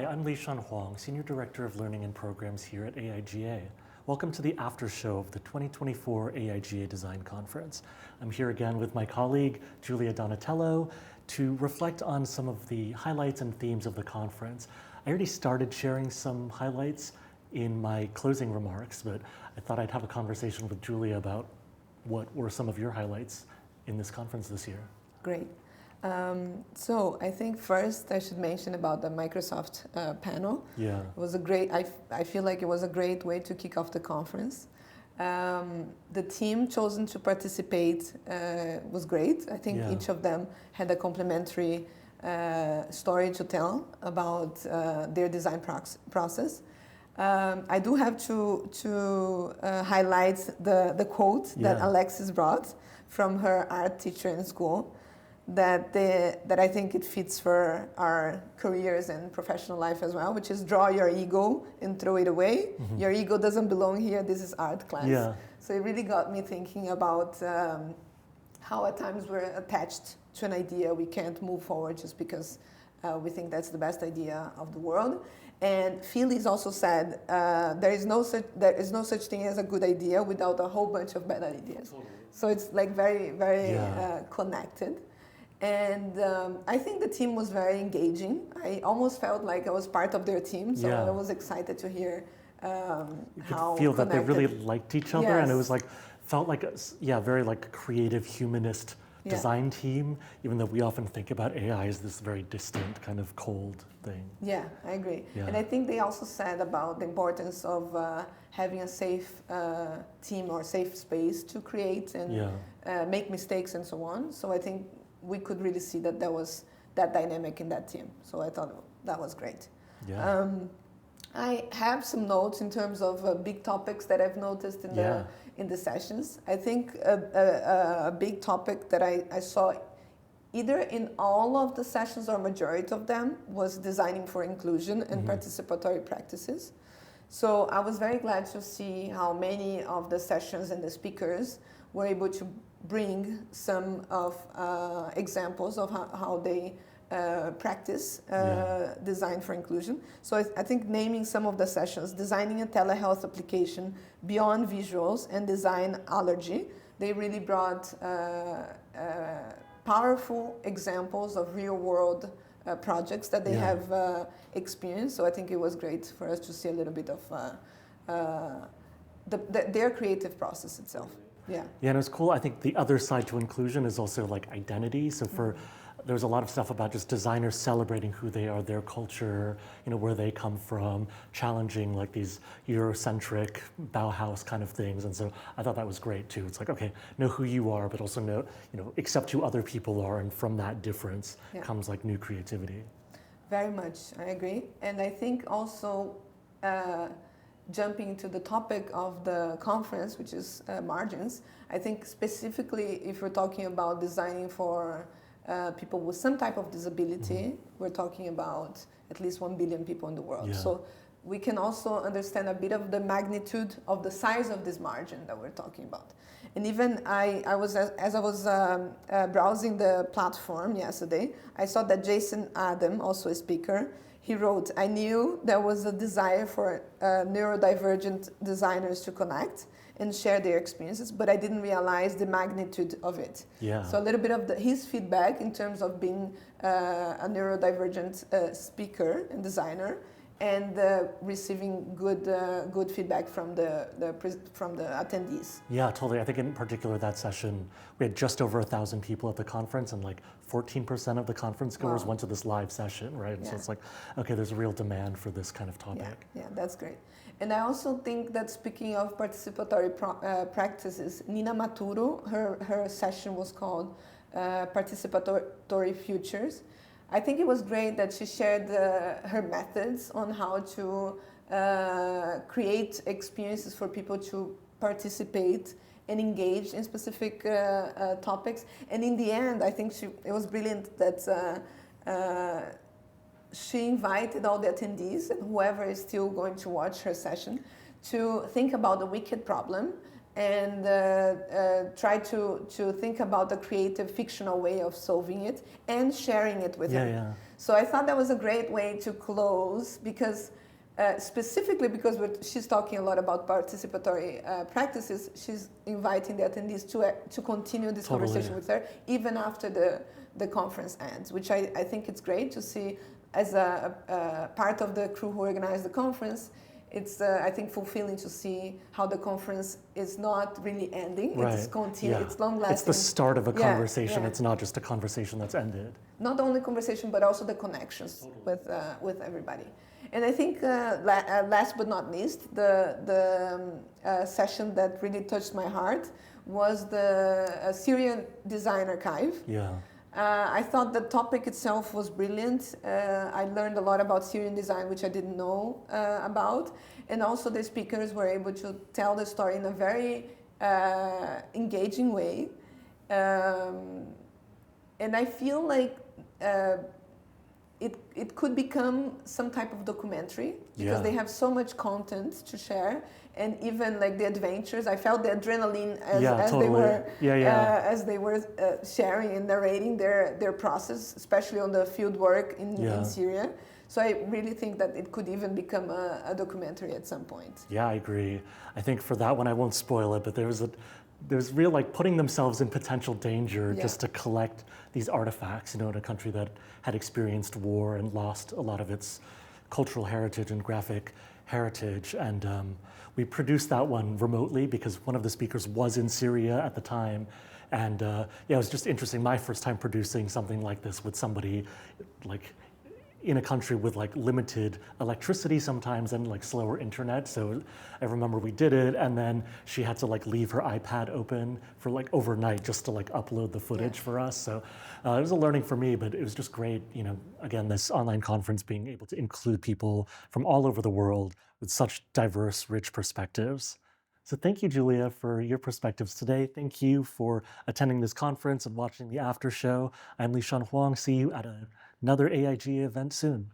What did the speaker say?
Hi, I'm Lishan Huang, Senior Director of Learning and Programs here at AIGA. Welcome to the Aftershow of the 2024 AIGA Design Conference. I'm here again with my colleague, Julia Donatello, to reflect on some of the highlights and themes of the conference. I already started sharing some highlights in my closing remarks, but I thought I'd have a conversation with Julia about what were some of your highlights in this conference this year. Great. So I think first I should mention about the Microsoft panel. Yeah. It was a great, I feel like it was a great way to kick off the conference. The team chosen to participate was great. I think each of them had a complementary story to tell about their design process. I do have to highlight the quote that Alexis brought from her art teacher in school, that I think it fits for our careers and professional life as well, which is draw your ego and throw it away. Mm-hmm. Your ego doesn't belong here. This is art class. Yeah. So it really got me thinking about how at times we're attached to an idea. We can't move forward just because we think that's the best idea of the world. And Phyllis also said there is no such thing as a good idea without a whole bunch of bad ideas. Totally. So it's like very connected. And I think the team was very engaging. I almost felt like I was part of their team, so I was excited to hear you could feel that they really liked each other, and it was like, felt like a very like creative humanist design team, even though we often think about AI as this very distant kind of cold thing. Yeah, I agree. Yeah. And I think they also said about the importance of having a safe team or safe space to create and make mistakes and so on. So I think we could really see that there was that dynamic in that team. So I thought that was great. Yeah. I have some notes in terms of big topics that I've noticed in the sessions. I think a big topic that I saw either in all of the sessions or majority of them was designing for inclusion and participatory practices. So I was very glad to see how many of the sessions and the speakers were able to bring some of examples of how they practice design for inclusion. So I think naming some of the sessions, designing a telehealth application beyond visuals and design allergy, they really brought powerful examples of real world projects that they have experienced. So I think it was great for us to see a little bit of their creative process itself. Yeah, and it's cool. I think the other side to inclusion is also like identity. So there was a lot of stuff about just designers celebrating who they are, their culture, where they come from, challenging like these Eurocentric Bauhaus kind of things. And so I thought that was great too. It's like, okay, know who you are, but also know, accept who other people are. And from that difference comes like new creativity. Very much, I agree. And I think also, jumping to the topic of the conference, which is margins, I think specifically if we're talking about designing for people with some type of disability, we're talking about at least 1 billion people in the world. Yeah. So we can also understand a bit of the magnitude of the size of this margin that we're talking about. And even as I was browsing the platform yesterday, I saw that Jason Adam, also a speaker, he wrote, I knew there was a desire for neurodivergent designers to connect and share their experiences, but I didn't realize the magnitude of it. Yeah. So a little bit of his feedback in terms of being a neurodivergent speaker and designer, and receiving good feedback from the attendees. Yeah, totally. I think in particular that session, we had just over 1,000 people at the conference, and like 14% of the conference goers went to this live session, right? And so it's like, okay, there's a real demand for this kind of topic. Yeah, that's great. And I also think that speaking of participatory practices, Nina Maturo, her session was called Participatory Futures. I think it was great that she shared her methods on how to create experiences for people to participate and engage in specific topics. And in the end, I think it was brilliant that she invited all the attendees and whoever is still going to watch her session to think about the wicked problem and try to think about the creative fictional way of solving it and sharing it with him. Yeah. So I thought that was a great way to close, because specifically because she's talking a lot about participatory practices, she's inviting the attendees to continue this conversation with her even after the conference ends, which I think it's great to see as a part of the crew who organized the conference. It's, I think, fulfilling to see how the conference is not really ending. Right. It's continuing. It's long-lasting. It's the start of a conversation. It's not just a conversation that's ended. Not only conversation, but also the connections with everybody. And I think, last but not least, the session that really touched my heart was the Syrian Design Archive. Yeah. I thought the topic itself was brilliant. I learned a lot about Syrian design, which I didn't know about. And also the speakers were able to tell the story in a very engaging way. And I feel like it could become some type of documentary, because they have so much content to share. And even like the adventures, I felt the adrenaline as they were sharing and narrating their process, especially on the field work in Syria. So I really think that it could even become a documentary at some point. Yeah, I agree. I think for that one, I won't spoil it, but there's real like putting themselves in potential danger just to collect these artifacts, in a country that had experienced war and lost a lot of its cultural heritage and graphic heritage. And we produced that one remotely because one of the speakers was in Syria at the time. And it was just interesting. My first time producing something like this with somebody like in a country with like limited electricity sometimes and like slower internet. So I remember we did it, and then she had to like leave her iPad open for like overnight just to like upload the footage for us. So it was a learning for me, but it was just great, again, this online conference being able to include people from all over the world with such diverse, rich perspectives. So thank you, Julia, for your perspectives today. Thank you for attending this conference and watching the after show. I'm Lishan Huang. See you at another AIGA event soon.